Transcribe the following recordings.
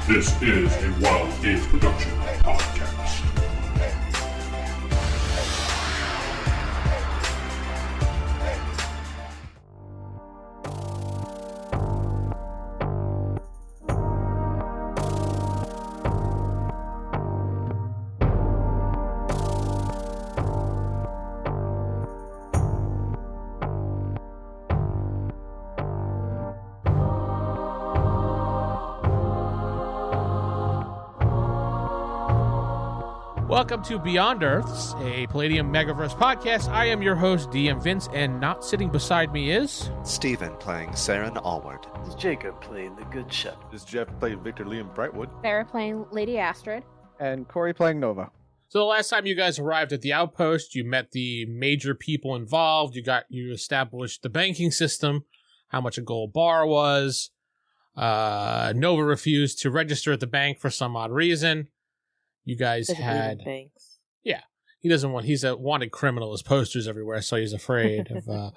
This is a Wild Games production podcast. Welcome to Beyond Earths, a Palladium Megaverse podcast. I am your host, DM Vince, and not sitting beside me is... Steven playing Saren Allward. This is Jacob playing the Good Shepherd. This is Jeff playing Victor Liam Brightwood. Sarah playing Lady Astrid. And Corey playing Nova. So the last time you guys arrived at the outpost, you met the major people involved. You established the banking system, how much a gold bar was. Nova refused to register at the bank for some odd reason. You guys had... Banks. Yeah. He's a wanted criminal. His posters everywhere, so he's afraid of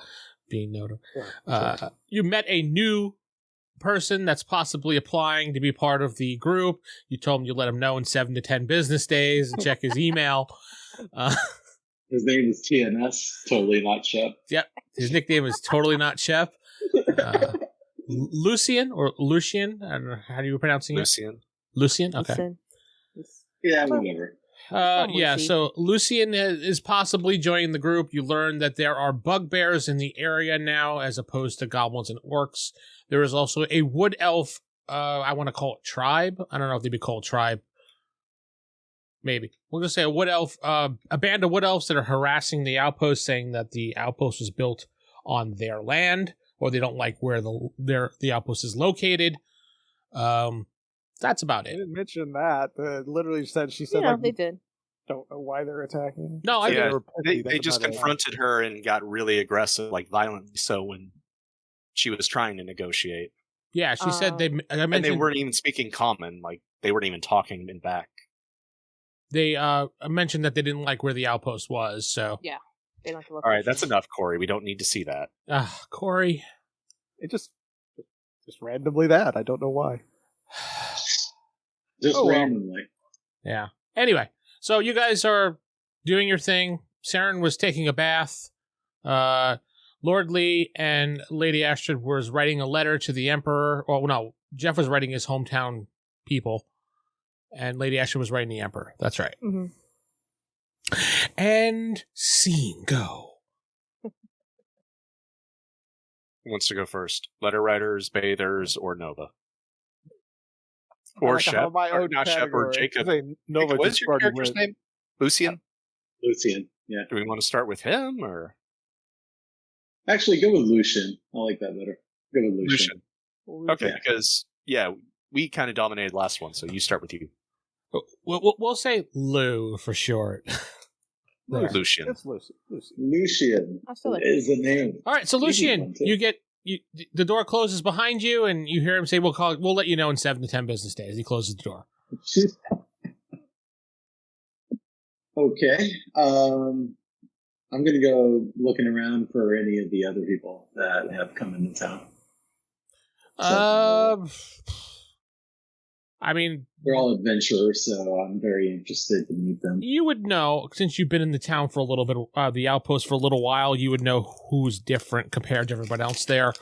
being noted. You met a new person that's possibly applying to be part of the group. You told him you let him know in 7 to 10 business days and check his email. His name is TNS, totally not Shep. Yep. His nickname is totally not Shep. Lucian or Lucian? I don't know. How do you pronounce it? Lucian? Okay. Listen. Yeah, whatever. So Lucian is possibly joining the group. You learn that there are bugbears in the area now as opposed to goblins and orcs. There is also a wood elf, I want to call it tribe. I don't know if they'd be called tribe. Maybe. We'll just say a wood elf, a band of wood elves that are harassing the outpost, saying that the outpost was built on their land, or they don't like where the outpost is located. That's about I it. didn't mention that. Literally said, she said, they did. Don't know why they're attacking. No, They just confronted her and got really aggressive, like violently so when she was trying to negotiate. Yeah, she said and they weren't even speaking common, like they weren't even talking in back. They mentioned that they didn't like where the outpost was, so... Yeah. They don't All right, that's enough, Corey. We don't need to see that. Corey. It just randomly that. I don't know why. Just randomly. Yeah. Anyway, so you guys are doing your thing. Saren was taking a bath. Lord Lee and Lady Astrid was writing a letter to the Emperor. Well, no, Jeff was writing his hometown people, and Lady Astrid was writing the Emperor. That's right. Mm-hmm. And scene go. Who wants to go first? Letter writers, bathers, or Nova? Or Shep, or not Shep, or Jacob. Nova. What is your character's name? Lucian? Lucian, yeah. Do we want to start with him, or? Actually, go with Lucian. I like that better. Go with Lucian. Okay, Yeah. because, we kind of dominated last one, so you start with you. We'll say Lou for short. Lucian. It's Lucian. Lucian I feel like is the name. All right, so Lucian, the door closes behind you, and you hear him say, "We'll let you know in 7 to 10 business days." He closes the door. Okay. I'm going to go looking around for any of the other people that have come into town. I mean, they're all adventurers, so I'm very interested to meet them. You would know, since you've been in the town for a little bit, the outpost for a little while, you would know who's different compared to everybody else there.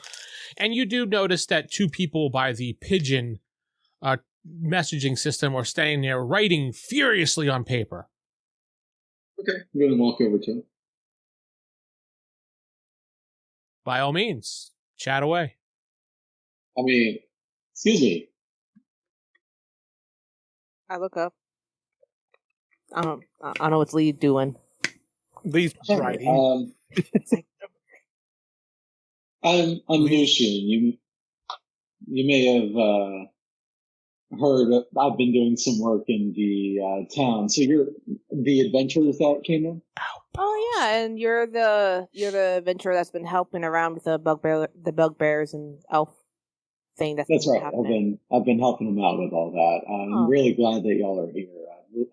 And you do notice that 2 people by the pigeon messaging system are standing there writing furiously on paper. Okay, I'm going to walk over to them. By all means, chat away. I mean, excuse me. I look up. I don't know what's Lee doing. Lee's writing. I'm Lucian. You may have heard. I've been doing some work in the town. So you're the adventurers that came in. Oh yeah, and you're the adventurer that's been helping around with the bugbears and elf thing. That's right. Happening. I've been helping them out with all that. I'm really glad that y'all are here.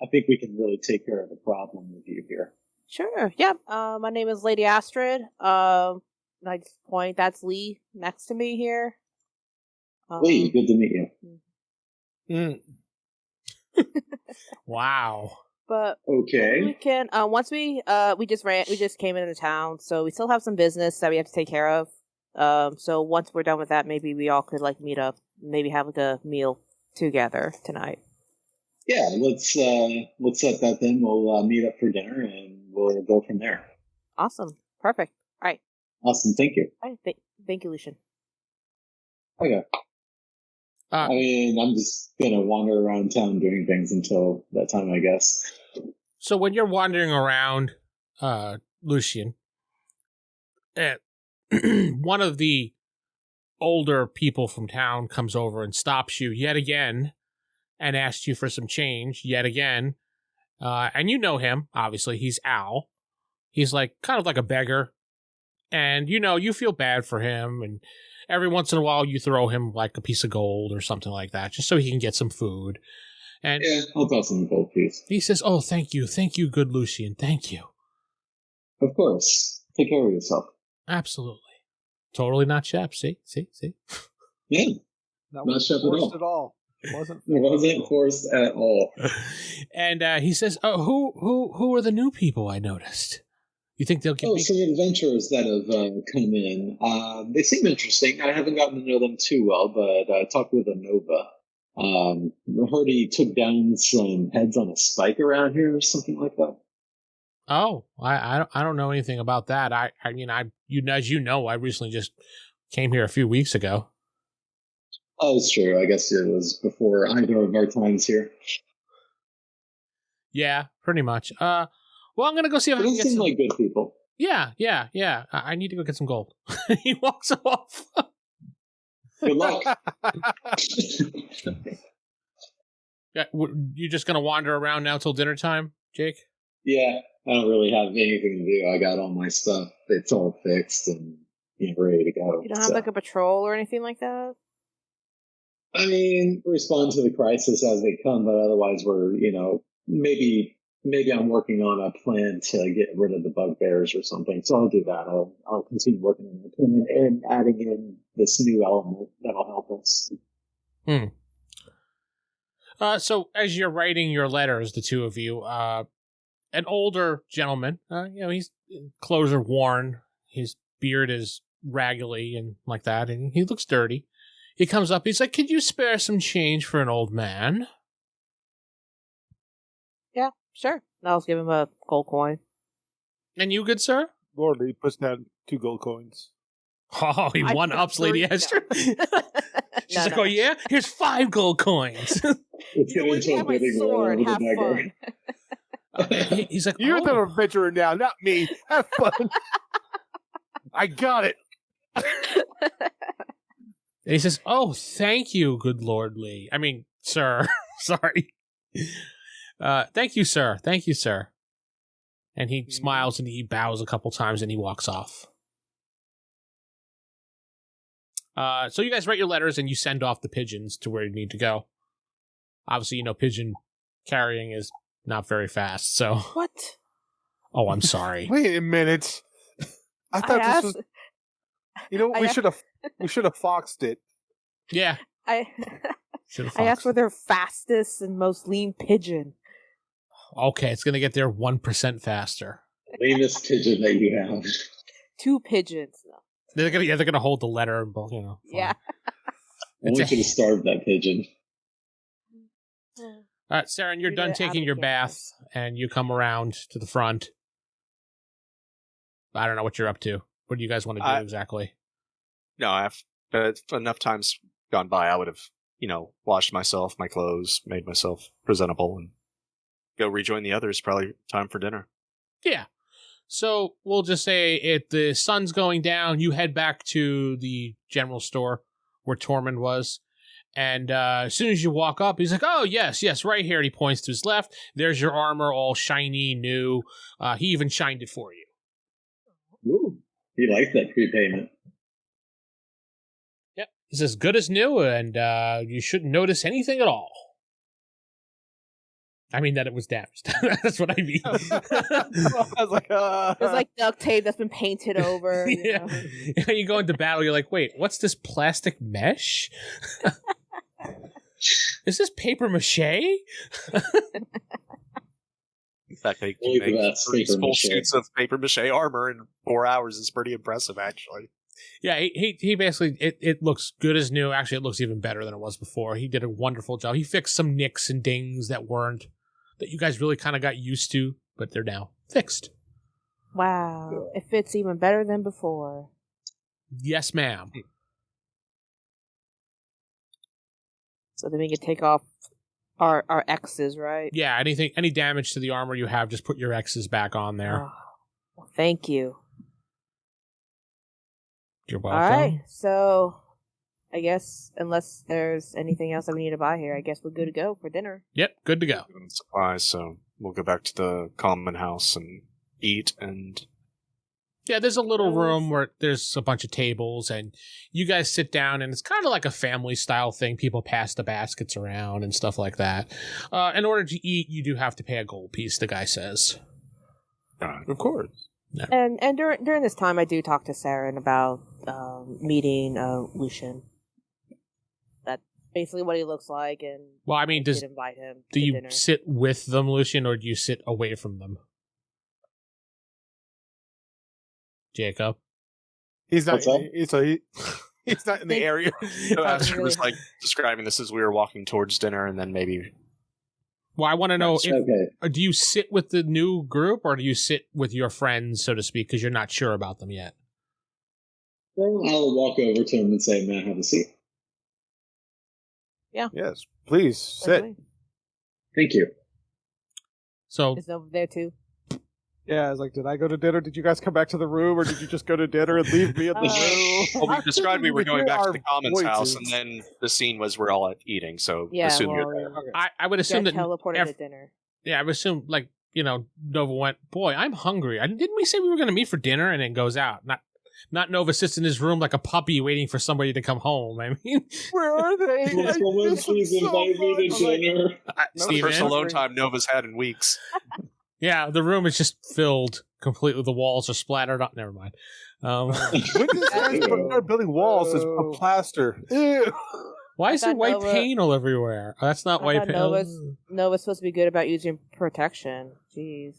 I think we can really take care of the problem with you here. Sure. Yeah. My name is Lady Astrid. Nice point. That's Lee next to me here. Lee, good to meet you. Mm. Wow. But Okay. we can once we just came into town, so we still have some business that we have to take care of. So once we're done with that, maybe we all could like meet up, maybe have like a meal together tonight. Yeah, let's set that then. We'll meet up for dinner and we'll go from there. Awesome. Perfect. All right. Awesome. Thank you. All right. Thank you, Lucian. Okay. I mean, I'm just gonna wander around town doing things until that time, I guess. So when you're wandering around, Lucian, one of the older people from town comes over and stops you yet again and asks you for some change yet again. And you know him, obviously. He's Al. He's like kind of like a beggar. And you feel bad for him. And every once in a while you throw him like a piece of gold or something like that, just so he can get some food. And yeah, I'll toss him a gold piece. He says, "Oh, thank you, good Lucian, thank you." Of course. Take care of yourself. Absolutely. Totally not Shep. See? Yeah. That Not wasn't Shep at forced all. at all. It wasn't. It wasn't forced at all. And he says, "Oh, who are the new people I noticed? You think they'll give me?" Some adventurers that have come in. They seem interesting. I haven't gotten to know them too well, but I talked with Anova. I heard he took down some heads on a spike around here or something like that. Oh, I don't know anything about that. I mean, as you know, I recently just came here a few weeks ago. Oh, it's true. I guess it was before either of our times here. Yeah, pretty much. Well, I'm gonna go see if I They can get seem some. like good people. Yeah. I need to go get some gold. He walks off. Good luck. Yeah, you just gonna wander around now till dinner time, Jake? Yeah, I don't really have anything to do. I got all my stuff. It's all fixed and ready to go. You don't have like a patrol or anything like that? I mean, respond to the crisis as they come, but otherwise we're, maybe I'm working on a plan to get rid of the bugbears or something. So I'll do that. I'll continue working on the plan and adding in this new element that'll help us. So as you're writing your letters, the two of you, an older gentleman, his clothes are worn, his beard is raggedy and like that, and he looks dirty. He comes up, he's like, "Could you spare some change for an old man?" Yeah, sure. I'll give him a gold coin. And you, good sir? Lord, he puts down 2 gold coins. Oh, he one-ups Lady Esther. She's like, "Oh yeah? Here's 5 gold coins." It's You know what? You have my sword. Have fun. He's like, You're the "Oh." adventurer now, not me. Have fun. I got it. And he says, "Oh, thank you, good Lord Lee. I mean, sir. Sorry. Thank you, sir. Thank you, sir." And he smiles and he bows a couple times and he walks off. So you guys write your letters and you send off the pigeons to where you need to go. Obviously, pigeon carrying is not very fast, so... What? Oh, I'm sorry. Wait a minute. I thought this was... we should have foxed it. Yeah. I asked for their fastest and most lean pigeon. Okay, it's going to get there 1% faster. Lamest pigeon that you have. 2 pigeons. No. They're gonna hold the letter, but Yeah. I want you to starve that pigeon. All right, Saren, you're done taking your bath, and you come around to the front. I don't know what you're up to. What do you guys want to do exactly? No, but enough times gone by, I would have, washed myself, my clothes, made myself presentable, and go rejoin the others. Probably time for dinner. Yeah. So we'll just say if the sun's going down, you head back to the general store where Tormund was. And as soon as you walk up, he's like, "Oh, yes, right here." And he points to his left. There's your armor, all shiny, new. He even shined it for you. Ooh, he likes that prepayment. Yep. It's as good as new, and you shouldn't notice anything at all. I mean that it was damaged. That's what I mean. I was like, There's like duct tape that's been painted over. Yeah. You go into battle, you're like, "Wait, what's this plastic mesh?" Is this paper mache? In fact, they Believe can make that's three paper full mache. suits of paper mache armor in 4 hours is pretty impressive, actually. Yeah, he basically, it looks good as new. Actually, it looks even better than it was before. He did a wonderful job. He fixed some nicks and dings that you guys really kind of got used to, but they're now fixed. Wow, it fits even better than before. Yes, ma'am. So then we can take off our X's, right? Yeah, any damage to the armor you have, just put your X's back on there. Oh, well, thank you. You're All welcome. right, so I guess unless there's anything else that we need to buy here, I guess we're good to go for dinner. Yep, good to go. Supplies, so we'll go back to the common house and eat and... Yeah, there's a little Nice. room where there's a bunch of tables, and you guys sit down, and it's kind of like a family-style thing. People pass the baskets around and stuff like that. In order to eat, you do have to pay a gold piece, the guy says. Of course. And during this time, I do talk to Saren about meeting Lucian. That's basically what he looks like, and Well, I mean, did invite him do to you dinner. sit with them, Lucian, or do you sit away from them? Jacob? He's not. What's that? He's not in the area. So Astrid was like describing this as we were walking towards dinner, and then maybe Well, I want to know, Okay. do you sit with the new group, or do you sit with your friends, so to speak, because you're not sure about them yet? Well, I'll walk over to him and say, "May I have a seat?" Yes, please sit. Definitely. Thank you. So, Is over there too? Yeah, I was like, did I go to dinner? Did you guys come back to the room, or did you just go to dinner and leave me in the room? well, we described we were going back to the commons house, voices. and then the scene was we're all eating. So Yeah, assume well, you're there. Okay. I would assume Got that... teleported ev- to dinner. Yeah, I would assume, like, Nova went, boy, I'm hungry. Didn't we say we were going to meet for dinner? And then goes out. Not Nova sits in his room like a puppy waiting for somebody to come home. I mean, Where are they? Will someone please invite me to dinner? It's the Steven? first alone time Nova's had in weeks. Yeah, the room is just filled completely. The walls are splattered up. Never mind. When did this guy start building walls as a plaster? Ew. Why I is there thought white Nova- paint all everywhere? Oh, that's not I white thought paint. Nova's supposed to be good about using protection. Jeez.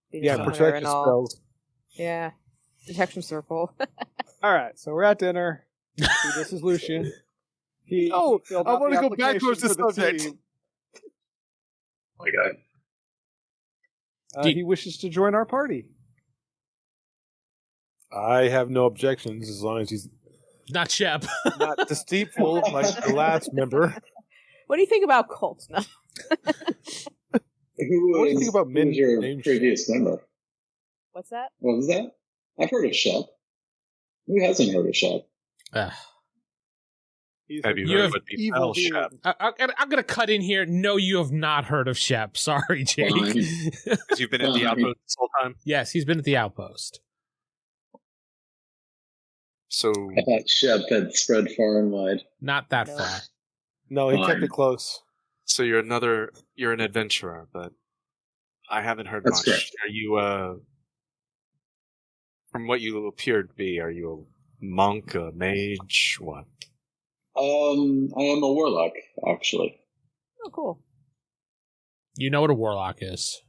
Being a Yeah, summoner protection and all. spells. Yeah. Protection circle. All right, so we're at dinner. See, this is Lucian. He filled I out want the to go back towards the application for subject. team. Oh my god. He wishes to join our party. I have no objections as long as he's Not Shep. not deceitful like the last member. What do you think about cults now? Who What do you think about who men was your named previous member? What's that? What was that? I've heard of Shep. Who hasn't heard of Shep? He's Have you You heard have what people evil tell Shep? I'm going to cut in here. No, you have not heard of Shep. Sorry, Jake. Fine. Because you've been at the outpost this whole time. Yes, he's been at the outpost. So I thought Shep had spread far and wide. Not that No. far. No, he kept Fine. it close. you're an adventurer, but I haven't heard That's much. correct. Are you from what you appear to be, are you a monk, a mage, what? I am a warlock, actually. Oh, cool. You know what a warlock is.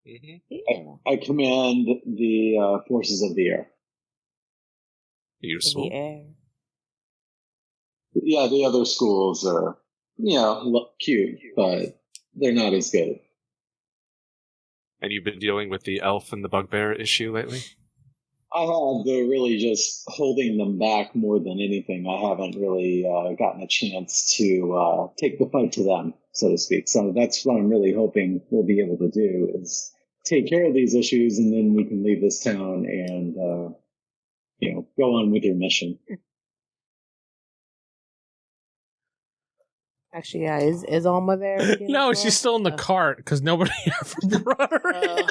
Mm-hmm. Yeah. I command the forces of the air. In Useful. the air. Yeah, the other schools are, cute, but they're not as good. And you've been dealing with the elf and the bugbear issue lately? I have. They're really just holding them back more than anything. I haven't really gotten a chance to take the fight to them, so to speak. So that's what I'm really hoping we'll be able to do is take care of these issues, and then we can leave this town and go on with your mission. Actually, yeah, is Alma there? again No, as she's still in the Oh. cart because nobody ever brought her in.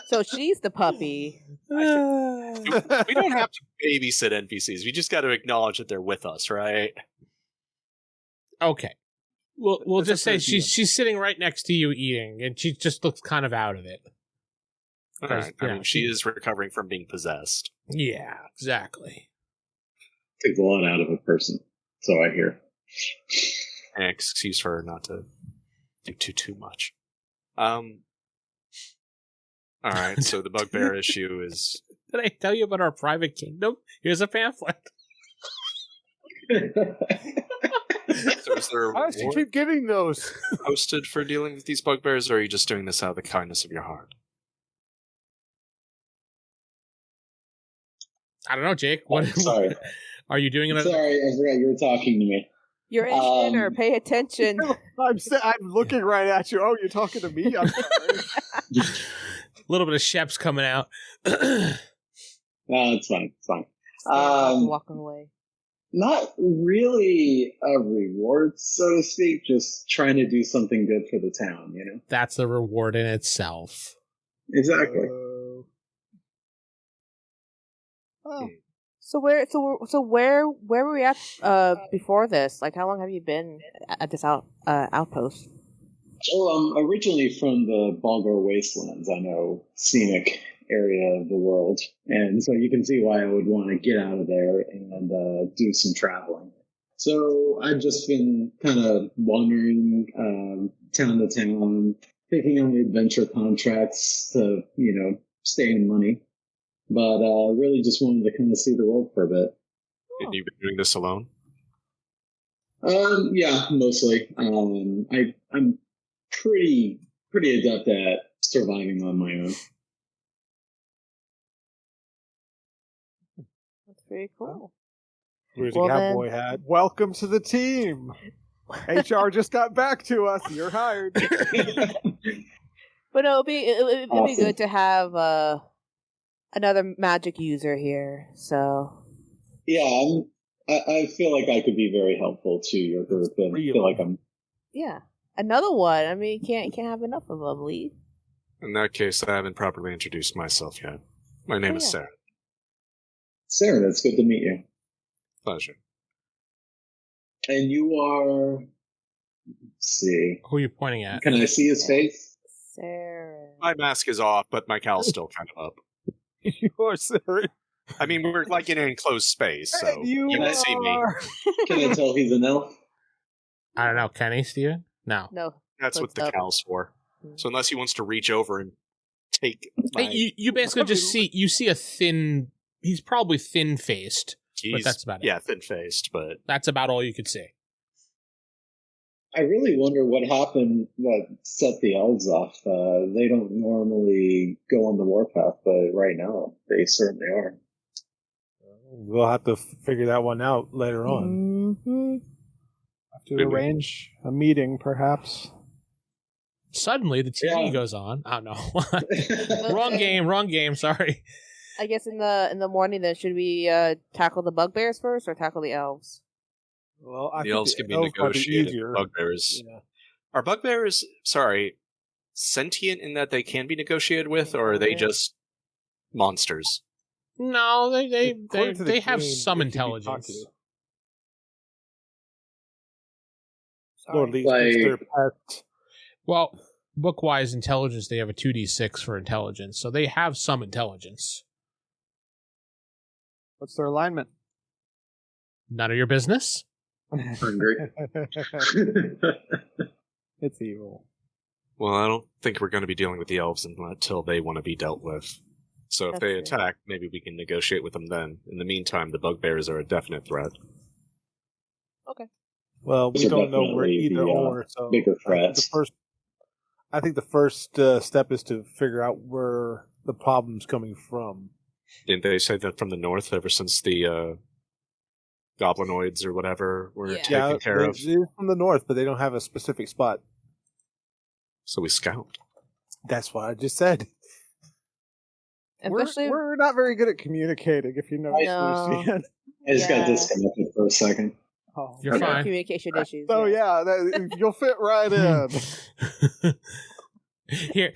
So she's the puppy. We don't have to babysit NPCs. We just got to acknowledge that they're with us, right? Okay. We'll That's just up say to the she's sitting right next to you eating, and she just looks kind of out of it. All right. I Yeah. mean, she is recovering from being possessed. Yeah, exactly. Takes a lot out of a person, so I hear. An excuse for her not to do too much. All right, so the bugbear issue is... Did I tell you about our private kingdom? Here's a pamphlet. So is there a Why does she reward keep getting those? posted for dealing with these bugbears, or are you just doing this out of the kindness of your heart? I don't know, Jake. What? Sorry. Are you doing it? Sorry, I forgot you were talking to me. You're in dinner. Pay attention. I'm looking right at you. Oh, you're talking to me? I'm sorry. A little bit of Shep's coming out. No, it's fine. It's fine. Walking away. Not really a reward, so to speak, just trying to do something good for the town, you know? That's a reward in itself. Exactly. Oh. So where were we at before this? Like, how long have you been at this outpost? Well, I'm originally from the Balgar Wastelands. I know, scenic area of the world. And so you can see why I would want to get out of there and do some traveling. So I've just been kind of wandering town to town, picking on adventure contracts to, stay in money. But really just wanted to kind of see the world for a bit. And you've been doing this alone? Yeah, mostly. I'm pretty adept at surviving on my own. That's very cool. Where's Well, the cowboy hat? Welcome to the team. HR just got back to us. You're hired. But no, it'd be Awesome. good to have another magic user here. So Yeah, I feel like I could be very helpful to your group, and feel like I'm. yeah, another one. I mean, you can't have enough of them, Lee. In that case, I haven't properly introduced myself yet. My name is yeah. Sarah. Sarah, that's good to meet you. Pleasure. And you are. Let's see. Who are you pointing at? Can I see his face? Sarah. My mask is off, but my cowl's still kind of up. You are Sarah. I mean, we're like in an enclosed space, so you can see me. Can I tell he's an elf? I don't know. Kenny, Steven? No. No. That's what the Close up. cowl's for. So unless he wants to reach over and take my... You basically just see a thin... He's probably thin-faced, but that's about it. Yeah, thin-faced, but... That's about all you could see. I really wonder what happened that set the elves off. They don't normally go on the warpath, but right now they certainly are. We'll have to figure that one out later on. Mm-hmm. Have to arrange a meeting, perhaps. Suddenly, the TV Yeah. goes on. Oh, no. Wrong game. Sorry. I guess in the morning, then, should we tackle the bugbears first or tackle the elves? Well, I The think elves can be elves might negotiated. easier. Bugbears. Yeah. Are bugbears, sentient in that they can be negotiated with, or are they just monsters? No, they According to the have game, some they can be talked intelligence. to. Or at least Like- it's their pet. Well, book-wise intelligence, they have a 2d6 for intelligence, so they have some intelligence. What's their alignment? None of your business. Hungry. It's evil. Well, I don't think we're going to be dealing with the elves until they want to be dealt with. So if That's they true. attack, maybe we can negotiate with them then. In the meantime, the bugbears are a definite threat. Well, we Those are don't know where definitely either the, or. So bigger threats. I think the first step is to figure out where the problem's coming from. Didn't they say that from the north ever since the goblinoids or whatever were taken care of? It's from the north, but they don't have a specific spot. So we scout. That's what I just said. Especially, We're not very good at communicating, if you know No. Lucian. I just got Yeah. disconnected for a second. Oh, You're fine. communication issues. So yeah, you'll fit right in. Here.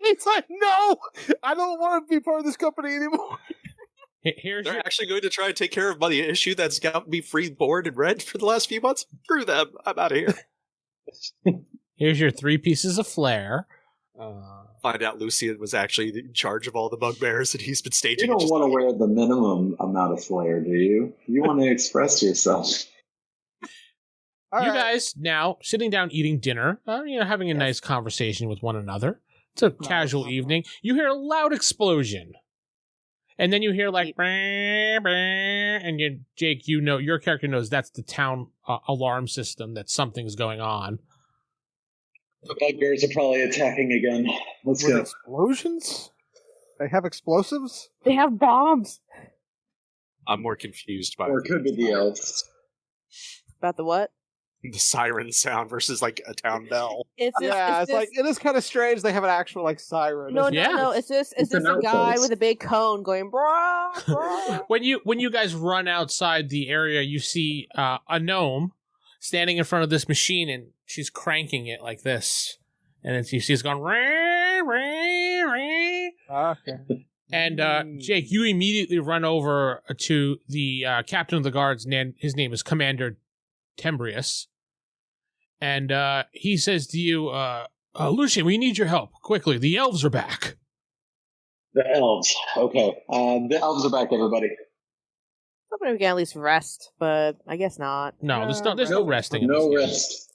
It's like, no! I don't want to be part of this company anymore. Here's They're your actually going to try and take care of the issue that's got me free, board, and read for the last few months? Screw them. I'm out of here. here's your 3 pieces of flair. Find out Lucian was actually in charge of all the bugbears and he's been You staging don't it. want to wear the minimum amount of flair, do you? You want to express yourself. You guys now sitting down eating dinner, having a nice conversation with one another. It's a casual evening. You hear a loud explosion. And then you hear like, "Brr, brr," and Jake, your character knows that's the town alarm system, that something's going on. The bugbears are probably attacking again. Let's With go. explosions? They have explosives? They have bombs. I'm more confused by Or it could be the elves. About the what? the siren sound versus like a town bell. It's like it is kind of strange. They have an actual like siren. no, Yeah. no. It's just an a guy outpost. with a big cone going brah, brah. When you guys run outside the area, you see a gnome standing in front of this machine, and she's cranking it like this, and you see it's going rah, rah, rah. Okay. And Jake, you immediately run over to the captain of the guards. His name is Commander Tembrius, and he says to you, "Lucian, we need your help quickly. The elves are back." The elves. Okay. The elves are back, everybody. Hoping we can at least rest, but I guess not. No, there's no resting. in this No game. rest.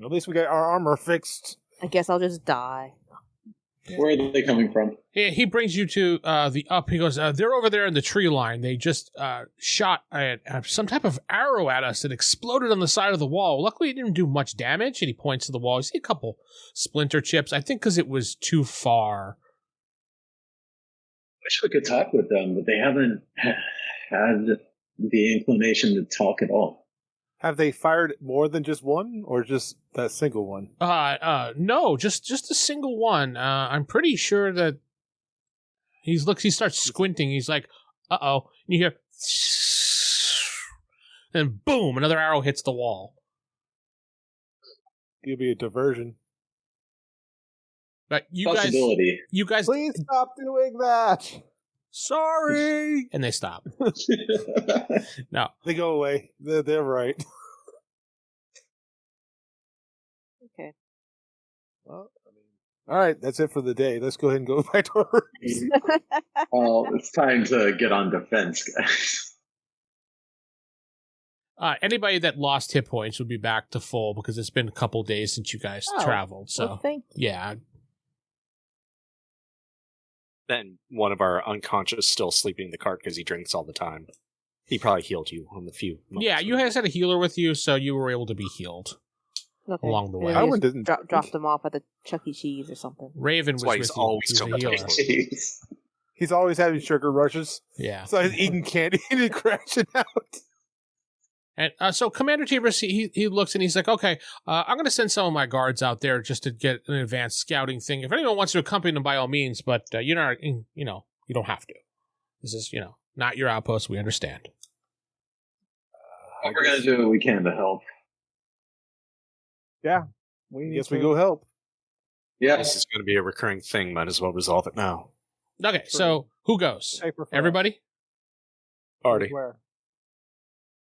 At least we got our armor fixed. I guess I'll just die. Where are they coming from? He brings you to the up. He goes, they're over there in the tree line. They just shot some type of arrow at us that exploded on the side of the wall. Luckily, it didn't do much damage. And he points to the wall. You see a couple splinter chips. I think because it was too far. Wish we could talk with them, but they haven't had the inclination to talk at all. Have they fired more than just one, or just that single one? No, just a single one. I'm pretty sure that he starts squinting. He's like, "Uh-oh." And you hear, and boom, another arrow hits the wall. It'll be a diversion. But you Possibility. guys, Please stop doing that. sorry, and they stop. No, They go away. They're right. Okay. Well, all right, that's it for the day. Let's go ahead and go back to our rooms. Well, it's time to get on defense, guys. anybody that lost hit points would be back to full because it's been a couple days since you guys traveled. So Well, thank you. yeah, Then one of our unconscious still sleeping in the cart because he drinks all the time. He probably healed you on the few. yeah, you guys had a healer with you, so you were able to be healed Okay. along the And way. then we Owen just didn't. dropped them off at the Chuck E. Cheese or something. Raven was That's why with he's you. always He was so a healer. Jeez. He's always having sugar rushes. Yeah. So he's eating candy and crashing out. And so Commander Tibris, he looks and he's like, okay, I'm going to send some of my guards out there just to get an advanced scouting thing. If anyone wants to accompany them, by all means, but you don't have to. This is, not your outpost. We understand. We're going to do what we can to help. We need Guess to we go help. Yeah. This is going to be a recurring thing. Might as well resolve it now. Okay, so who goes? paper for Everybody? Party. Where?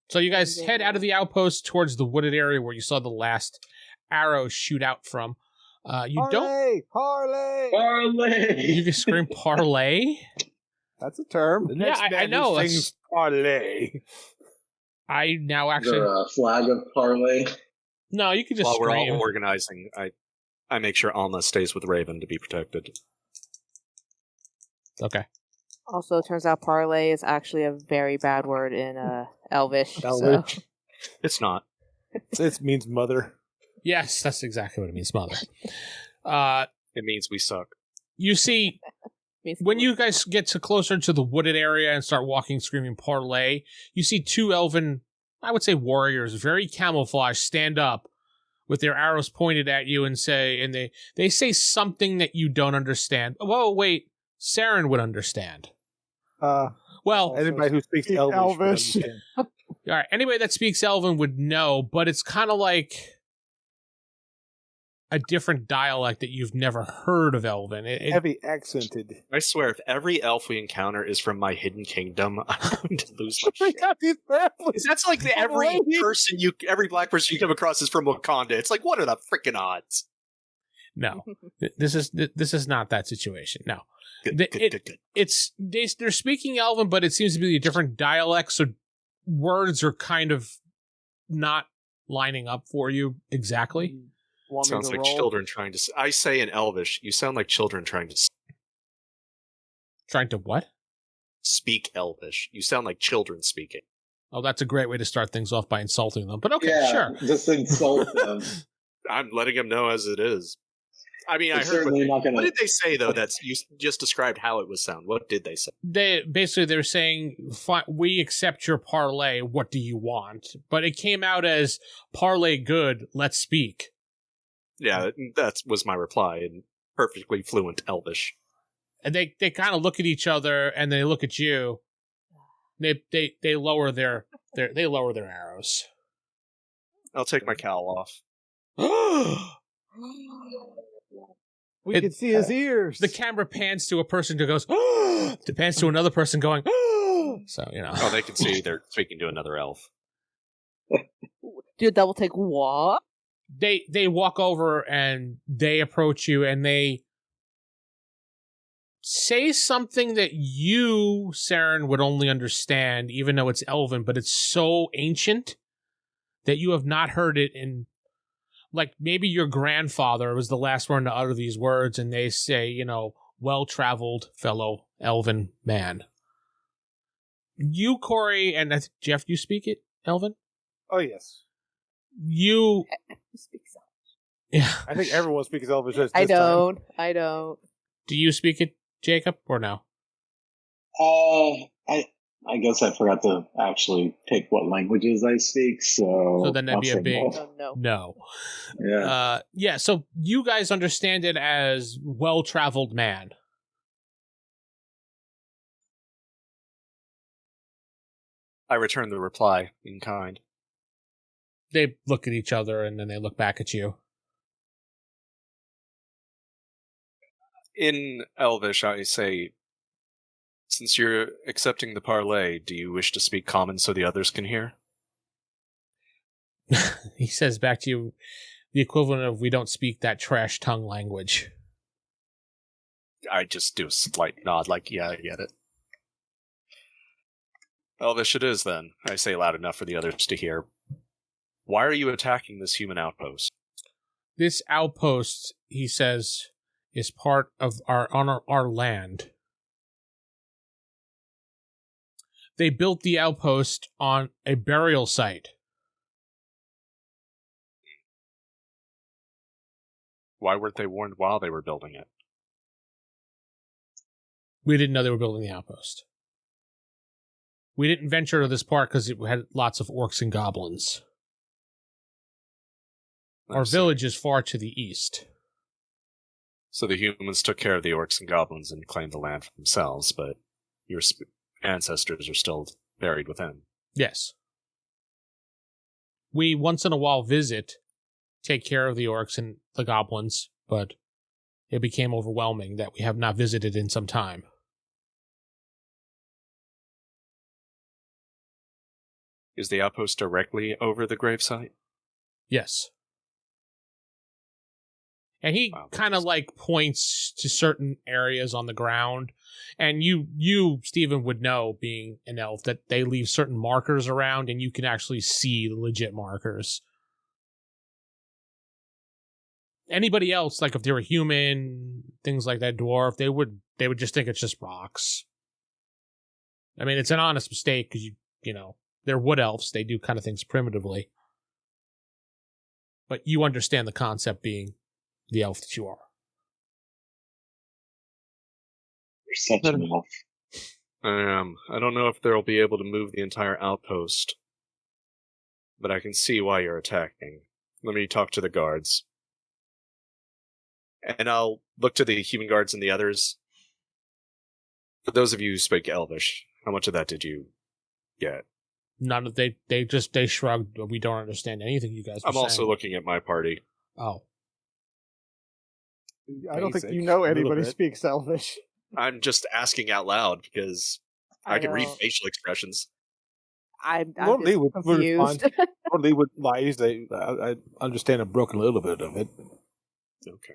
So you guys head out of the outpost towards the wooded area where you saw the last arrow shoot out from. You don't. Parlay. Parlay! You can scream parlay. That's a term. The Yeah, next I man know, who that's- sings parlay. I now Is actually. there a flag of parlay? No, you can just While we're scream. all organizing, I make sure Alma stays with Raven to be protected. Okay. Also, it turns out parlay is actually a very bad word in Elvish. So. Elvish. It's not. It means mother. Yes, that's exactly what it means, mother. It means we suck. You see, when you guys get closer to the wooded area and start walking, screaming parlay, you see two elven, I would say warriors, very camouflaged, stand up with their arrows pointed at you and they say something that you don't understand. Whoa, wait, Saren would understand. Well, Anybody who speaks Speak Elvish. would Elvish. understand. all right, anybody that speaks Elven would know, but it's kind of like a different dialect that you've never heard of Elven. Heavy accented. I swear, if every elf we encounter is from my hidden kingdom, I'm going to lose my shit. We got these families. That's like every black person you come across is from Wakanda. It's like, what are the freaking odds? No, this is not that situation. No. Good, Good. They're speaking Elven, but it seems to be a different dialect, so words are kind of not lining up for you exactly. Want me Sounds to like roll? children trying to... I say in Elvish, you sound like children trying to Trying to what? speak Elvish. You sound like children speaking. Oh, that's a great way to start things off by insulting them. But okay, yeah, sure. just insult them. I'm letting them know as it is. I mean, I They're heard certainly not gonna. what did they say, though? That's you just described how it would sound. What did they say? They're saying, we accept your parlay. What do you want? But it came out as parlay good. Let's speak. Yeah, that was my reply in perfectly fluent Elvish. And they kind of look at each other and they look at you. They lower their arrows. I'll take my cowl off. We can see his ears. The camera pans to a person who goes, to pans to another person going, so, you know. Oh, they can see they're speaking to another elf. Do a double take. What? They walk over and they approach you and they say something that you, Saren, would only understand, even though it's Elven, but it's so ancient that you have not heard it in, like, maybe your grandfather was the last one to utter these words, and they say, you know, well-traveled fellow Elven man. You, Corey, and I think, Jeff, you speak it, Elven? Oh, yes. You... Speak so. Yeah. I think everyone speaks Elvish. This I time. don't. Do you speak it, Jacob, or no? I guess I forgot to actually pick what languages I speak, so So then that'd be a I'll say big no. no. Yeah. Yeah, so you guys understand it as well-traveled man. I return the reply in kind. They look at each other and then they look back at you. In Elvish, I say, since you're accepting the parlay, do you wish to speak common so the others can hear? He says back to you the equivalent of, we don't speak that trash tongue language. I just do a slight nod like, yeah, I get it. Elvish it is, then. I say loud enough for the others to hear. Why are you attacking this human outpost? This outpost, he says, is part of our land. They built the outpost on a burial site. Why weren't they warned while they were building it? We didn't know they were building the outpost. We didn't venture to this part because it had lots of orcs and goblins. Our village is far to the east. So the humans took care of the orcs and goblins and claimed the land for themselves, but your ancestors are still buried within. Yes. We once in a while visit, take care of the orcs and the goblins, but it became overwhelming that we have not visited in some time. Is the outpost directly over the gravesite? Yes. And he kind of like points to certain areas on the ground. And you, Stephen, would know, being an elf, that they leave certain markers around and you can actually see the legit markers. Anybody else, like if they were human, things like that, dwarf, they would just think it's just rocks. I mean, it's an honest mistake because you know, they're wood elves. They do kind of things primitively. But you understand the concept being the elf that you are. You're such an elf. I don't know if they'll be able to move the entire outpost, but I can see why you're attacking. Let me talk to the guards. And I'll look to the human guards and the others. For those of you who speak Elvish, how much of that did you get? None of they shrugged. We don't understand anything you guys were I'm also saying. looking at my party. Oh. I don't think Basic, you know a little anybody bit. speaks Elvish. I'm just asking out loud because I can read facial expressions. I'm Lord just Lee would confused. respond. Lord Lee would lie. I understand a broken little bit of it. Okay.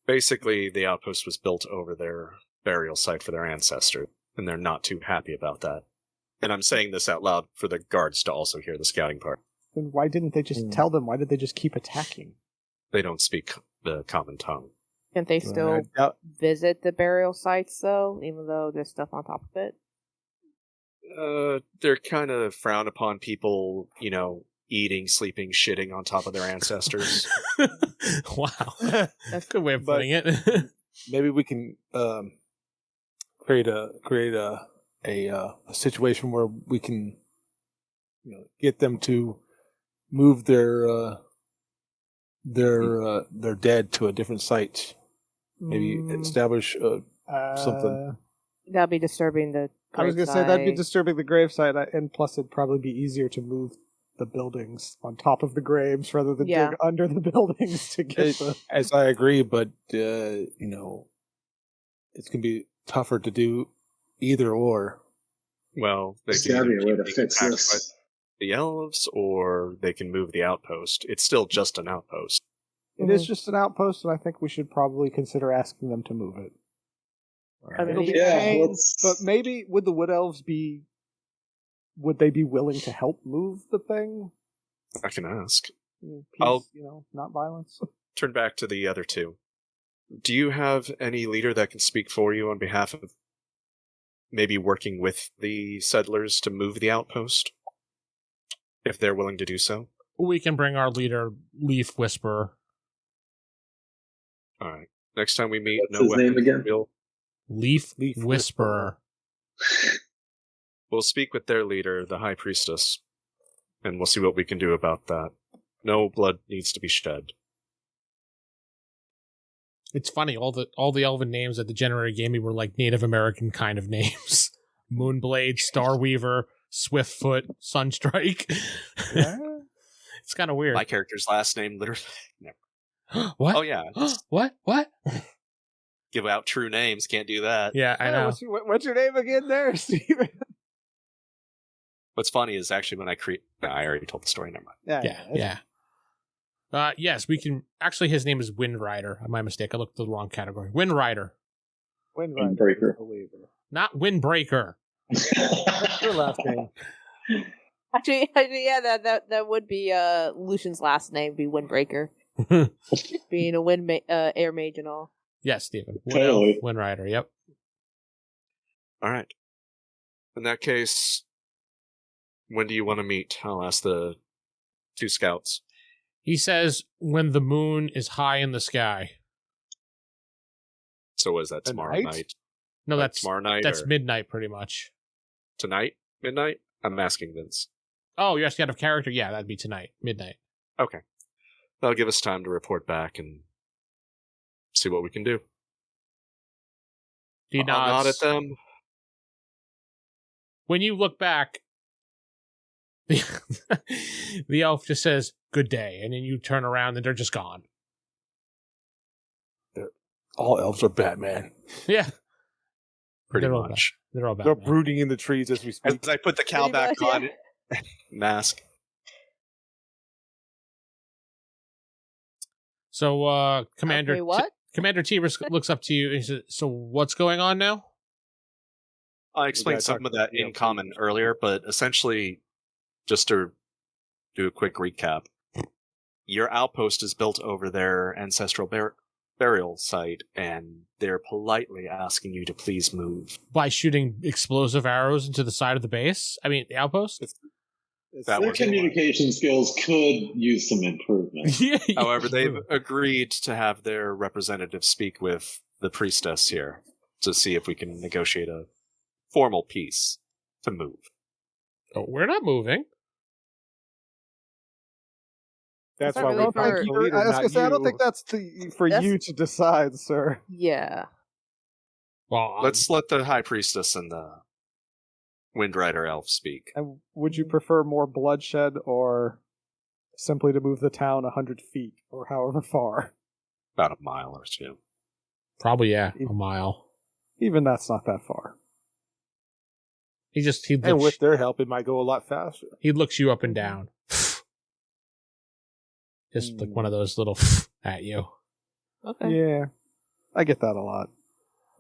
Basically, the outpost was built over their burial site for their ancestor, and they're not too happy about that. And I'm saying this out loud for the guards to also hear the scouting part. Then why didn't they just tell them? Why did they just keep attacking? They don't speak the common tongue. Can't they still visit the burial sites, though, even though there's stuff on top of it? They're kind of frowned upon people, eating, sleeping, shitting on top of their ancestors. Wow. That's a good way of putting it. Maybe we can create a situation where we can get them to move their dead to a different site. Maybe establish something. That'd be disturbing the I was going to say that'd be disturbing the gravesite, and plus it'd probably be easier to move the buildings on top of the graves rather than dig under the buildings to get the... As I agree, but it's going to be tougher to do either or. Well, there's got to be a way to fix this. The elves, or they can move the outpost. It's still just an outpost. It is just an outpost, and I think we should probably consider asking them to move it. I mean, but maybe would the wood elves would they be willing to help move the thing? I can ask. Peace, not violence. Turn back to the other two. Do you have any leader that can speak for you on behalf of maybe working with the settlers to move the outpost? If they're willing to do so? We can bring our leader, Leaf Whisperer. Alright. Next time we meet, What's his name again? Leaf Whisperer. We'll speak with their leader, the High Priestess, and we'll see what we can do about that. No blood needs to be shed. It's funny, all the elven names that the generator gave me were like Native American kind of names. Moonblade, Starweaver, Swiftfoot, Sunstrike. Yeah. It's kind of weird. My character's last name literally... Never. What? Oh, yeah. What? Give out true names. Can't do that. Yeah, I know. What's your name again there, Steven? What's funny is actually when I I already told the story. Never mind. Yeah. Yes, we can... Actually, his name is Windrider. My mistake. I looked at the wrong category. Windrider. Windbreaker. Not Windbreaker. What's your last name? Actually, yeah, that would be Lucian's last name, be Windbreaker. Being a air mage and all. Yes, Stephen. Totally. Windrider, yep. All right. In that case, when do you want to meet? I'll ask the two scouts. He says when the moon is high in the sky. So was that tomorrow night? No, that's tomorrow night. That's midnight, pretty much. Tonight? Midnight? I'm asking Vince. Oh, you're asking out of character? Yeah, that'd be tonight, midnight. Okay. That'll give us time to report back and see what we can do. I'll nod at them. When you look back, the elf just says, "Good day," and then you turn around and they're just gone. All elves are Batman. Yeah. Pretty They're much. They're all Batman. They're brooding in the trees as we speak. As I put the cowl back on, mask. So, Commander... Okay, what? Commander T looks up to you and says, "So what's going on now?" I explained some of that in common earlier, but essentially, just to do a quick recap, your outpost is built over their ancestral burial site, and they're politely asking you to please move. By shooting explosive arrows into the side of the base? I mean, the outpost? Their communication skills could use some improvement. However, they've agreed to have their representative speak with the priestess here to see if we can negotiate a formal peace to move. Oh, we're not moving. That's Not why really we're for- the leader, I was not gonna say, I don't you. think that's for That's- you to decide, sir. Yeah. Well, Let's let the high priestess and the Windrider elf speak. And would you prefer more bloodshed, or simply to move the town 100 feet, or however far? About a mile or two. probably, yeah, a mile. Even that's not that far. He And with their help, it might go a lot faster. he looks you up and down. Just like one of those little at you. Okay. Yeah, I get that a lot.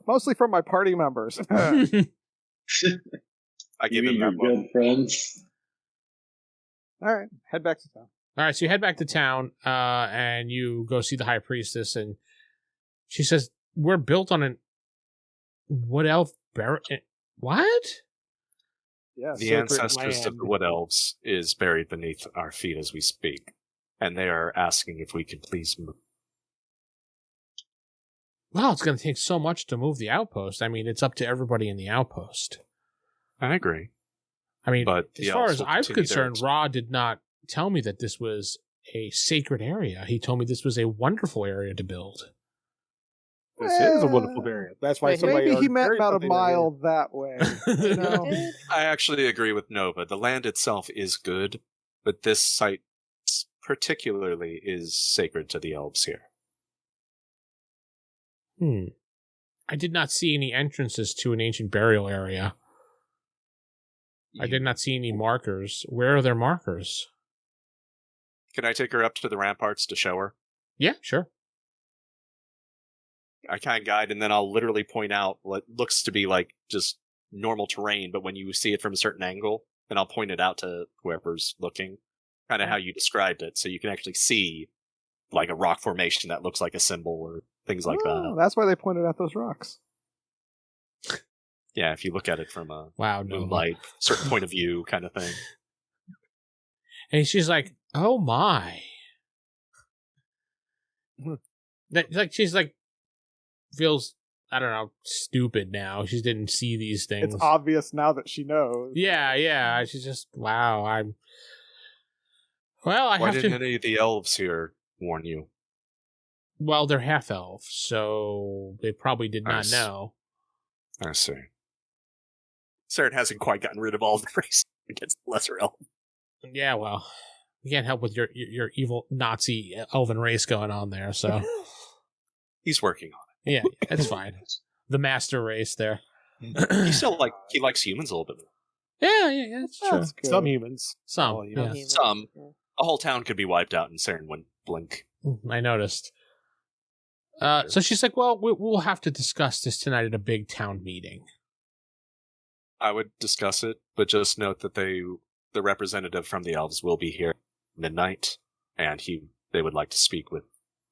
Mostly from my party members. I give You him mean your that one. good friends? All right, head back to town. All right, so you head back to town, and you go see the high priestess, and she says, "We're built on an wood elf What? Yeah, The ancestors of the wood elves is buried beneath our feet as we speak, and they are asking if we could please move. Wow, it's going to take so much to move the outpost. I mean, it's up to everybody in the outpost. I agree. I mean, But as far as I'm concerned, Ra did not tell me that this was a sacred area. He told me this was a wonderful area to build. This is a wonderful area. That's why maybe he meant about a mile that way. You know? I actually agree with Nova. The land itself is good, but this site particularly is sacred to the elves here. I did not see any entrances to an ancient burial area. I did not see any markers. Where are their markers? Can I take her up to the ramparts to show her? Yeah, sure. I kind of guide, and then I'll literally point out what looks to be like just normal terrain, but when you see it from a certain angle, then I'll point it out to whoever's looking, kind of how you described it, so you can actually see like a rock formation that looks like a symbol or things like that. That's why they pointed out those rocks. Yeah, if you look at it from a moonlight, certain point of view kind of thing. And she's like, "Oh my!" She's like, feels, I don't know, stupid now. She didn't see these things. It's obvious now that she knows. Yeah. She's just, wow. Why didn't any of the elves here warn you? Well, they're half elf, so they probably did not know. I see. Saren hasn't quite gotten rid of all the race against the lesser elf. Yeah, well, you can't help with your evil Nazi elven race going on there, so. He's working on it. Yeah, that's fine. The master race there. He likes humans a little bit more. Yeah, that's true. That's some humans. Some. Some. A whole town could be wiped out and Saren wouldn't blink. I noticed. So she's like, well, we'll have to discuss this tonight at a big town meeting. I would discuss it, but just note that the representative from the elves will be here at midnight, and they would like to speak with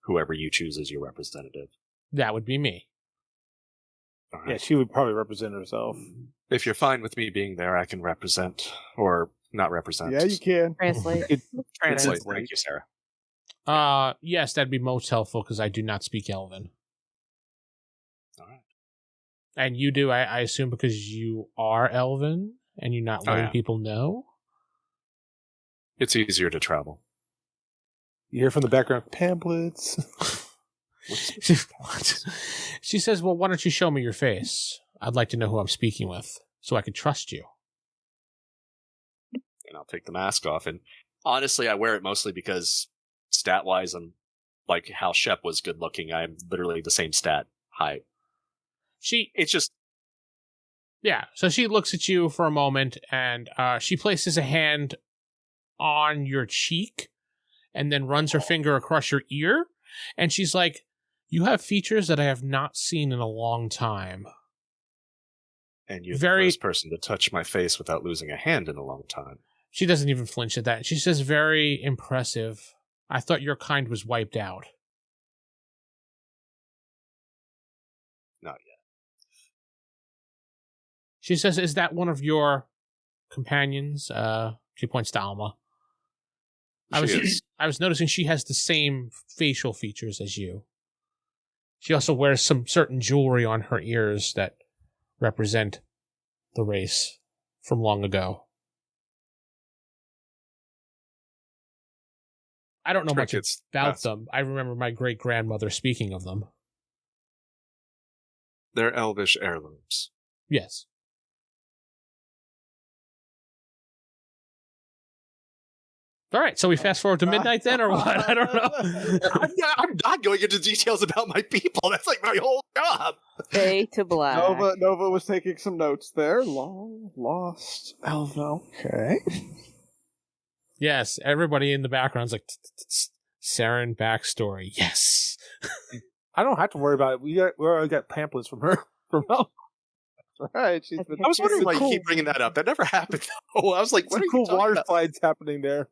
whoever you choose as your representative. That would be me. Right. Yeah, she would probably represent herself. If you're fine with me being there, I can represent, or not represent. Yeah, you can. Translate. Translate. Thank you, Sarah. Yes, that'd be most helpful because I do not speak Elven. All right. And you do, I assume, because you are Elven and you're not letting people know? It's easier to travel. You hear from the background, pamphlets. She says, well, why don't you show me your face? I'd like to know who I'm speaking with so I can trust you. And I'll take the mask off. And honestly, I wear it mostly because stat-wise, I'm like how Shep was good-looking. I'm literally the same stat height. It's just... Yeah, so she looks at you for a moment, and she places a hand on your cheek and then runs her finger across your ear, and she's like, you have features that I have not seen in a long time. And you're the first person to touch my face without losing a hand in a long time. She doesn't even flinch at that. She says, very impressive. I thought your kind was wiped out. Not yet. She says, is that one of your companions? She points to Alma. I was noticing she has the same facial features as you. She also wears some certain jewelry on her ears that represent the race from long ago. I don't know much about them. I remember my great-grandmother speaking of them. They're elvish heirlooms. Yes. All right, so we fast forward to midnight then, or what? I don't know. I'm not going into details about my people. That's like my whole job. Fade to black. Nova was taking some notes there. Long lost Elven. Okay. Yes, everybody in the background's like, Saren backstory. Yes. I don't have to worry about it. We already got pamphlets from her. From her. Right. I was wondering why you keep bringing that up. That never happened. Oh, I was like, what are cool you water about? slides happening there.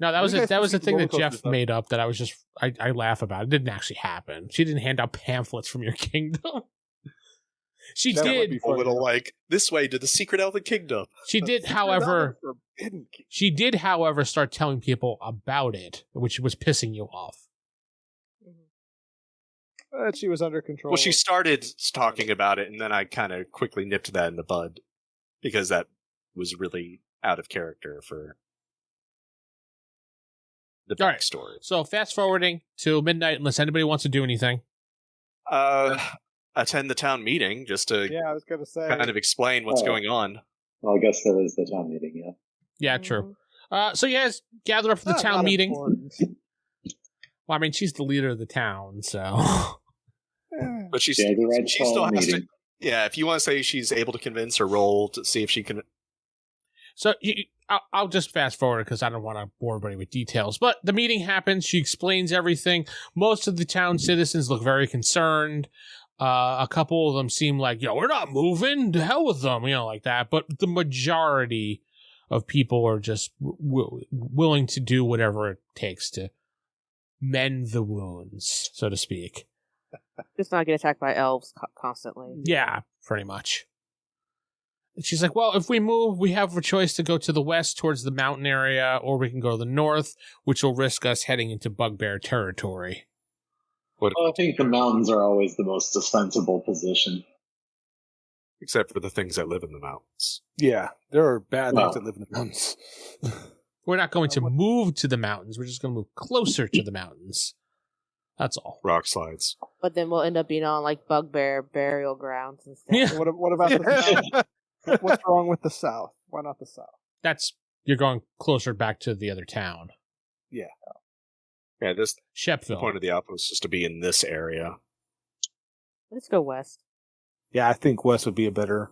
No, that was You guys a can thing roller that Jeff coaster stuff. made up that I was just I laugh about. It didn't actually happen. She didn't hand out pamphlets from your kingdom. She That would did. be A little funny. like this way to the secret elven kingdom. She did, however. She did, however, start telling people about it, which was pissing you off. She was under control. Well, she started talking about it, and then I kind of quickly nipped that in the bud because that was really out of character for the All right. backstory. So fast forwarding to midnight, unless anybody wants to do anything. Attend the town meeting just to Yeah, I was gonna say. kind of explain what's going on. Well, I guess there is the town meeting, yeah. Yeah, true. So you guys gather up for the Not town meeting. important. Well, I mean, she's the leader of the town, so. But she Yeah, the right still town has to. meeting. Yeah, if you want to say she's able to convince her, roll to see if she can. So I'll just fast forward because I don't want to bore everybody with details. But the meeting happens. She explains everything. Most of the town citizens look very concerned. A couple of them seem like, we're not moving. To hell with them, like that. But the majority of people are just willing to do whatever it takes to mend the wounds, so to speak. Just not get attacked by elves constantly. Yeah, pretty much. And she's like, well, if we move, we have a choice to go to the west towards the mountain area, or we can go to the north, which will risk us heading into bugbear territory. Well, I think the mountains are always the most defensible position. Except for the things that live in the mountains. Yeah, there are bad Well. things that live in the mountains. We're not going to move to the mountains. We're just going to move closer to the mountains. That's all. Rock slides. But then we'll end up being on like bugbear burial grounds instead. Yeah. What about the south? What's wrong with the south? Why not the south? You're going closer back to the other town. Yeah, the Shepville. point of the outpost is to be in this area. Let's go west. Yeah, I think west would be a better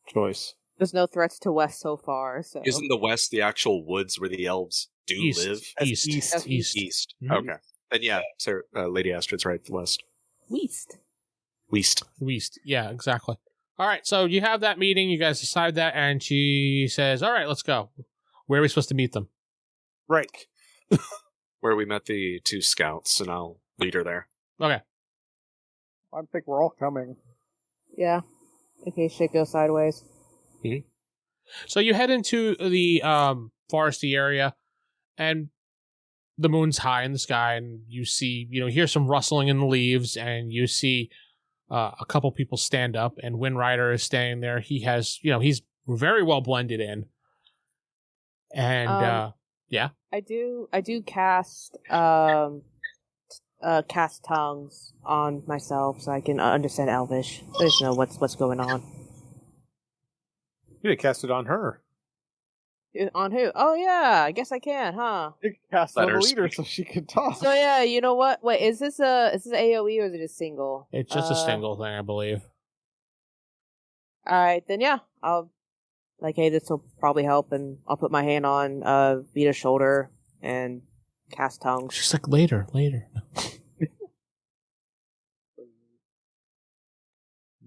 choice. There's no threats to west so far. So Isn't the west the actual woods where the elves do East. live? East. East. East. East. Mhm. Okay. Then yeah, Sarah, Lady Astrid's right. West. west? West. East. Yeah, exactly. All right, so you have that meeting. You guys decide that, and she says, all right, let's go. Where are we supposed to meet them? Right. Where we met the two scouts, and I'll lead her there. Okay. I think we're all coming. Yeah. In case shit goes sideways. So you head into the foresty area, and the moon's high in the sky, and you see, hear some rustling in the leaves, and you see a couple people stand up, and Windrider is standing there. He has, he's very well blended in. And, yeah. I do cast cast tongues on myself so I can understand Elvish. I just know what's going on. You could cast it on her. On who? Oh yeah, I guess I can, huh? You can cast Let on the her leader speak. so she can talk. So yeah, you know what? Wait, is this AOE or is it just single? It's just a single thing, I believe. Alright, then yeah. I'll hey, this will probably help, and I'll put my hand on Vita's shoulder and cast tongues. She's like, later.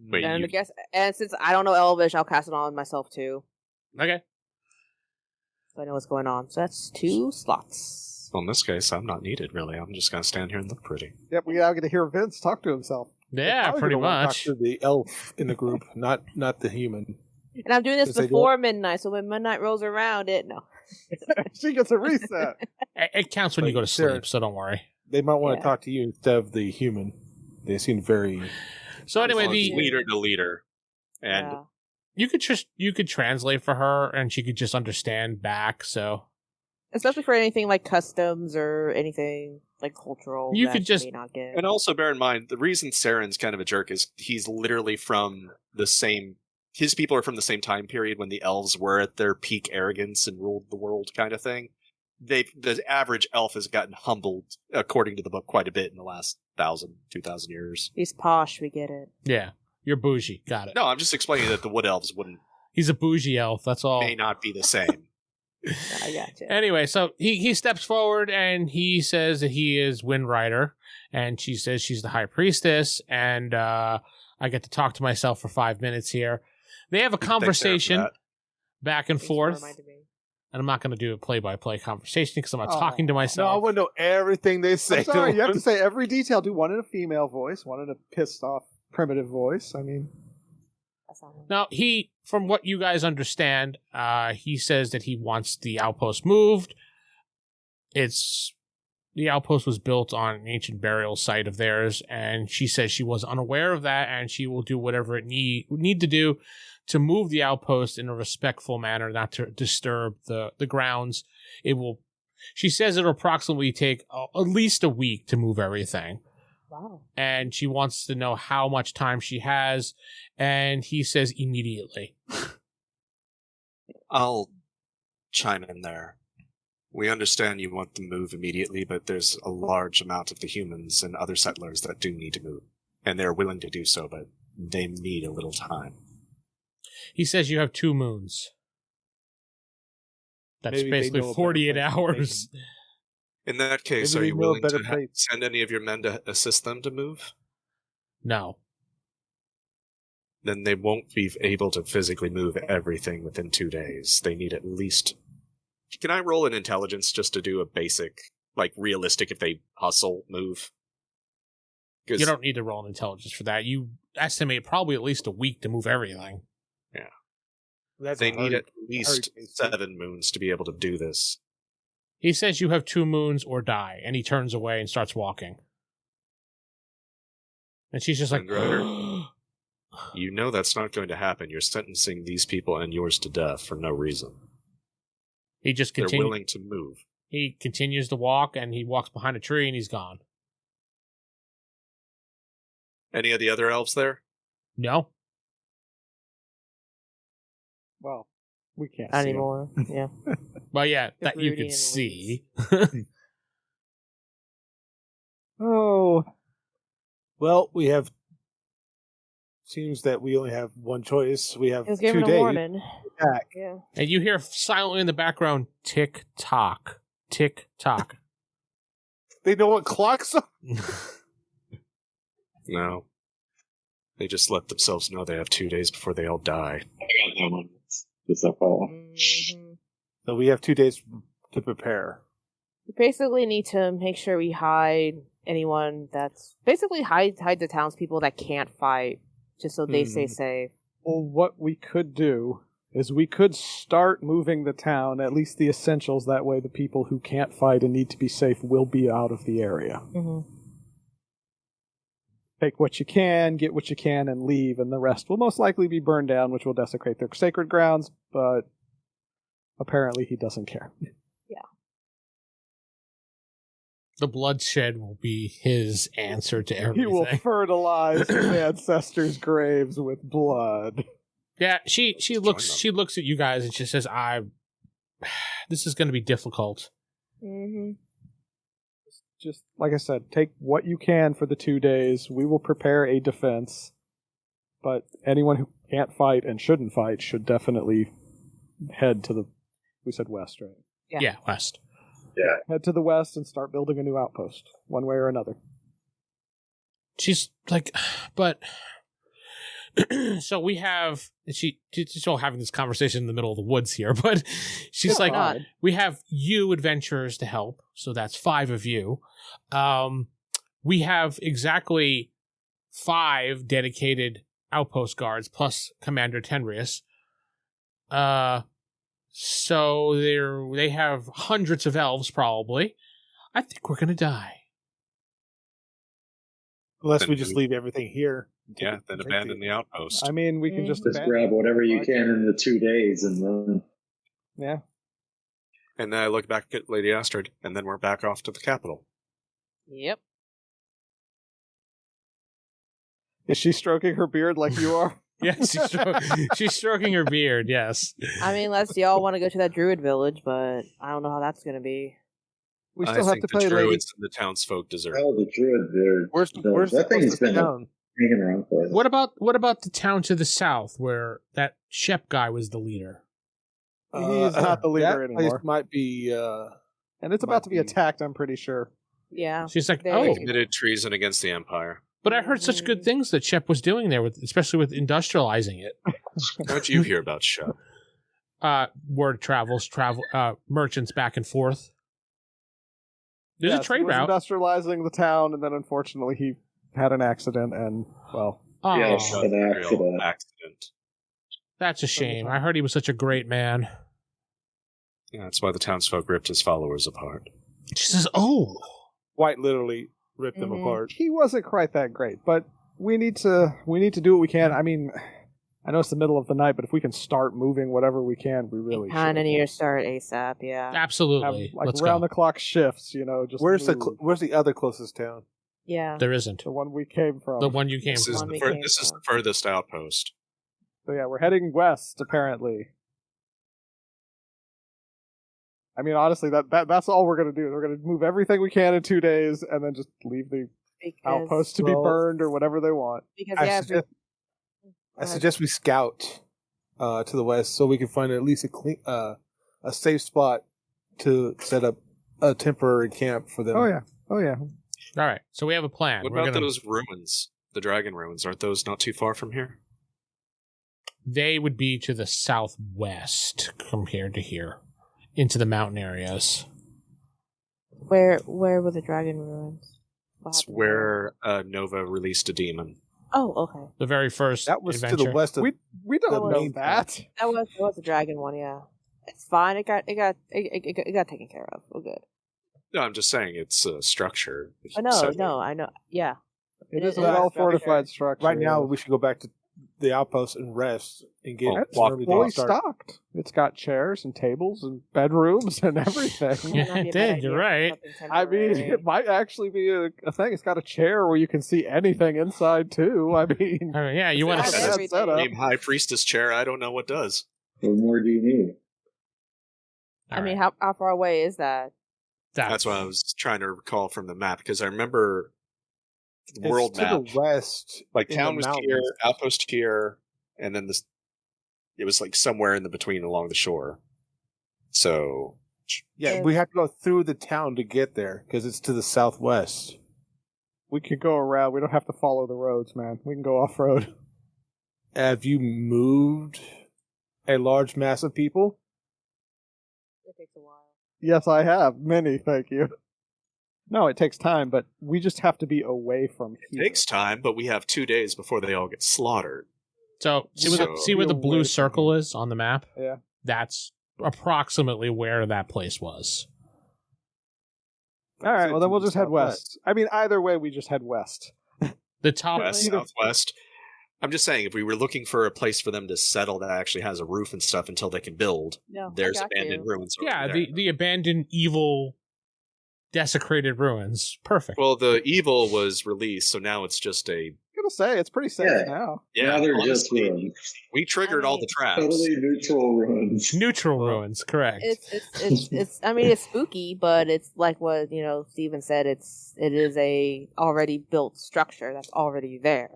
Wait, And I guess, and since I don't know Elvish, I'll cast it on myself too. Okay. So I know what's going on. So that's 2 slots. well, in this case, I'm not needed, really. I'm just going to stand here and look pretty. Yep, we now get to hear Vince talk to himself. Yeah, Probably pretty gonna wanna much. Talk to the elf in the group, not the human. And I'm doing this Because they before midnight, so when midnight rolls around, She gets a reset. It counts when you But go to Sarah- sleep, so don't worry. They might want Yeah. to talk to you instead of the human. They seem very. So anyway, Yeah. Leader to leader. And yeah. you could translate for her, and she could just understand back. So Especially for anything like customs or anything like cultural. You that could she just- may not get. And also bear in mind, the reason Saren's kind of a jerk is he's literally from the same... His people are from the same time period when the elves were at their peak arrogance and ruled the world kind of thing. The average elf has gotten humbled, according to the book, quite a bit in the last 1,000, 2,000 years. He's posh, we get it. yeah, you're bougie. Got it. No, I'm just explaining that the wood elves He's a bougie elf. That's all. may not be the same. I gotcha. Anyway, so he steps forward and he says that he is Windrider, and she says she's the high priestess, and I get to talk to myself for 5 minutes here. They have a Thanks, Sarah, for conversation that. back and Thanks for forth. reminding me. And I'm not going to do a play-by-play conversation because I'm not talking to No, I myself. want to know everything they say. I'm sorry, you have to say every detail. Do one in a female voice, one in a pissed off primitive voice. I mean, Now, from what you guys understand, he says that he wants the outpost moved. The outpost was built on an ancient burial site of theirs, and she says she was unaware of that, and she will do whatever it need to do to move the outpost in a respectful manner, not to disturb the grounds. She says it'll approximately take at least a week to move everything. Wow. And she wants to know how much time she has, and he says immediately. I'll chime in there. We understand you want to move immediately, but there's a large amount of the humans and other settlers that do need to move. And they're willing to do so, but they need a little time. He says you have 2 moons. That's Maybe they basically know a better 48 place to hours. In that case, Maybe are they you know a willing better to place. send any of your men to assist them to move? No. Then they won't be able to physically move everything within 2 days. They need at least... Can I roll an intelligence just to do a basic, realistic, if they hustle, move? You don't need to roll an intelligence for that. You estimate probably at least a week to move everything. That's They a need hard- at least 7 moons to be able to do this. He says you have 2 moons or die, and he turns away and starts walking. And she's just like, Ungrider. You know that's not going to happen. You're sentencing these people and yours to death for no reason. he just They're continues. willing to move. He continues to walk, and he walks behind a tree, and he's gone. Any of the other elves there? No? well, we can't Not see 'em. anymore. Yeah. Well, yeah, If that you Rudy can and see. Oh, Well, we have. Seems that we only have one choice. We have It was 2 given a days. warning. back. Yeah. And you hear silently in the background, tick tock, tick tock. They know what clocks are. No. They just let themselves know they have 2 days before they all die. I got that one. It's a fall. Mhm. So we have 2 days to prepare. We basically need to make sure we hide anyone that's basically hide the townspeople that can't fight, just so they stay safe. Well, what we could do is we could start moving the town, at least the essentials. That way, the people who can't fight and need to be safe will be out of the area. Mm-hmm. Take what you can, get what you can, and leave, and the rest will most likely be burned down, which will desecrate their sacred grounds, but apparently he doesn't care. The bloodshed will be his answer to everything. He will fertilize his ancestors' graves with blood. Yeah, she looks at you guys and she says, this is going to be difficult. Mm-hmm. Just, like I said, take what you can for the 2 days. We will prepare a defense. But anyone who can't fight and shouldn't fight should definitely head to we said west, right? Yeah, west. Head to the west and start building a new outpost, one way or another. She's like, but so we have, she's all having this conversation in the middle of the woods here, but she's like, not. we have you adventurers to help, so that's 5 of you. We have exactly 5 dedicated outpost guards plus Commander Tenrius. So they have hundreds of elves probably. I think we're gonna die. Unless we just leave everything here. Yeah, then abandon the outpost. I mean, we can just grab whatever you can in the 2 days and run. Yeah. And then I look back at Lady Astrid, and then we're back off to the capital. Yep. Is she stroking her beard like you are? Yeah, she's stroking her beard, yes. I mean, unless y'all want to go to that druid village, but I don't know how that's going to be. We I still have think to the play Lady. druids and the townsfolk deserve. Oh, the druid there. Where's that thing's the been town? hanging around for us. What about the town to the south where that Shep guy was the leader? He's not the leader that anymore. place might be. And it's about to be attacked, I'm pretty sure. Yeah. She's like, They- oh, Committed treason against the Empire. but I heard such good things that Shep was doing there, especially with industrializing it. How'd you hear about Shep? Word travels, merchants back and forth. There's a trade route. Industrializing the town, and then unfortunately he had an accident, and well, Yes, an accident. That's a shame. I heard he was such a great man. Yeah, that's why the townsfolk ripped his followers apart. She says, "Oh, Quite literally ripped them apart. he wasn't quite that great. But we need to do what we can. I mean, I know it's the middle of the night, but if we can start moving whatever we can, we really kind should. of need to start ASAP. Yeah. absolutely. Have, like Let's round go." the clock shifts, just Where's move. where's the other closest town? Yeah. There isn't. The one we came from. The one you came This from. is One the we fur- came this is from. the furthest outpost. So yeah, we're heading west apparently. I mean, honestly, that's all we're gonna do. We're gonna move everything we can in 2 days, and then just leave the outpost to be burned or whatever they want. Because I suggest we scout to the west so we can find at least a safe spot to set up a temporary camp for them. Oh yeah. All right, so we have a plan. What We're about gonna. those ruins? The dragon ruins, aren't those not too far from here? They would be to the southwest compared to here, into the mountain areas. Where were the dragon ruins? What It's happened where Nova released a demon. there? Oh, okay. The very first That was adventure. to the west of We don't the know main that. That was the dragon one. Yeah. It's fine. It got taken care of. We're good. No, I'm just saying it's a structure. Oh, no, I know. Yeah. It is a It is well a fortified structure. Right now, we should go back to the outpost and rest and get It's everything fully started. stocked. It's got chairs and tables and bedrooms and everything. Yeah, it did, you're right. I mean, it might actually be a thing. It's got a chair where you can see anything inside too. I mean, Yeah, you want It's to. not every day. Name High Priestess chair, I don't know what does. What more do you need? I mean, how far away is that? That's what I was trying to recall from the map, because I remember the It's world to map. the west. Like in town the was mountains. here, outpost here, and then this. It was like somewhere in the between along the shore. So Yeah, we have to go through the town to get there because it's to the southwest. we could go around. We don't have to follow the roads, man. We can go off road. Have you moved a large mass of people? It takes a while. Yes, I have. Many, thank you. No, it takes time, but we just have to be away from it here. takes time, but we have 2 days before they all get slaughtered. So see where the blue Away circle is on the map? Yeah. That's approximately where that place was. All right, well then we'll just head west. I mean, either way, we just head west. The top. West, southwest. I'm just saying, if we were looking for a place for them to settle that actually has a roof and stuff until they can build, No, there's I got abandoned you. ruins over Yeah, there. the abandoned, evil, desecrated ruins. Perfect. Well, the evil was released, so now it's just a... I'm gonna say it's pretty safe Yeah. now. Yeah, now they're just honestly, ruins. we triggered all the traps. Totally neutral ruins. Neutral ruins, correct. It's I mean, it's spooky, but it's like what Steven said. It is a already built structure that's already there.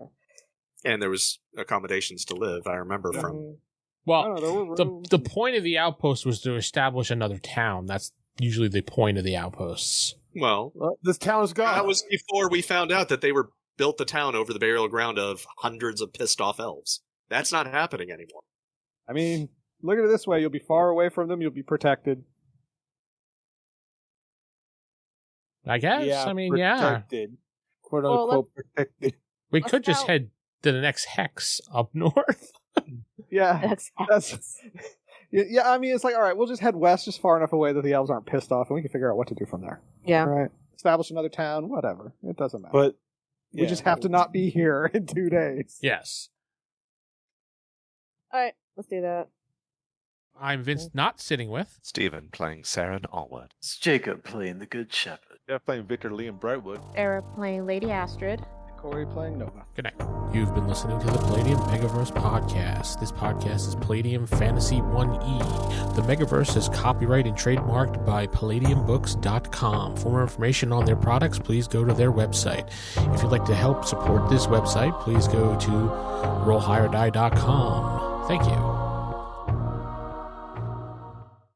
And there was accommodations to live, I remember from... Mhm. Well, There were the rooms. point of the outpost was to establish another town. That's usually the point of the outposts. Well, This town is gone. that was before we found out that they were built the town over the burial ground of hundreds of pissed off elves. That's not happening anymore. I mean, look at it this way: you'll be far away from them. You'll be protected. I guess. I mean, yeah. protected. Quote Well, unquote protected. We Let's could just go. head to the next hex up north. Yeah, that's. Yeah, I mean, it's like, all right, we'll just head west, just far enough away that the elves aren't pissed off, and we can figure out what to do from there. Yeah. All right, establish another town, whatever. It doesn't matter. But we just have to not be here in 2 days. Yes. All right, let's do that. I'm Vince, not sitting with. Stephen playing Saren Allwood. It's Jacob playing the Good Shepherd. they're playing Victor Lee and Brightwood. Era playing Lady Astrid. Corey playing Nova. Good night. You've been listening to the Palladium Megaverse podcast. This podcast is Palladium Fantasy 1E. The Megaverse is copyright and trademarked by palladiumbooks.com. For more information on their products, please go to their website. If you'd like to help support this website, please go to rollhighordie.com. Thank you.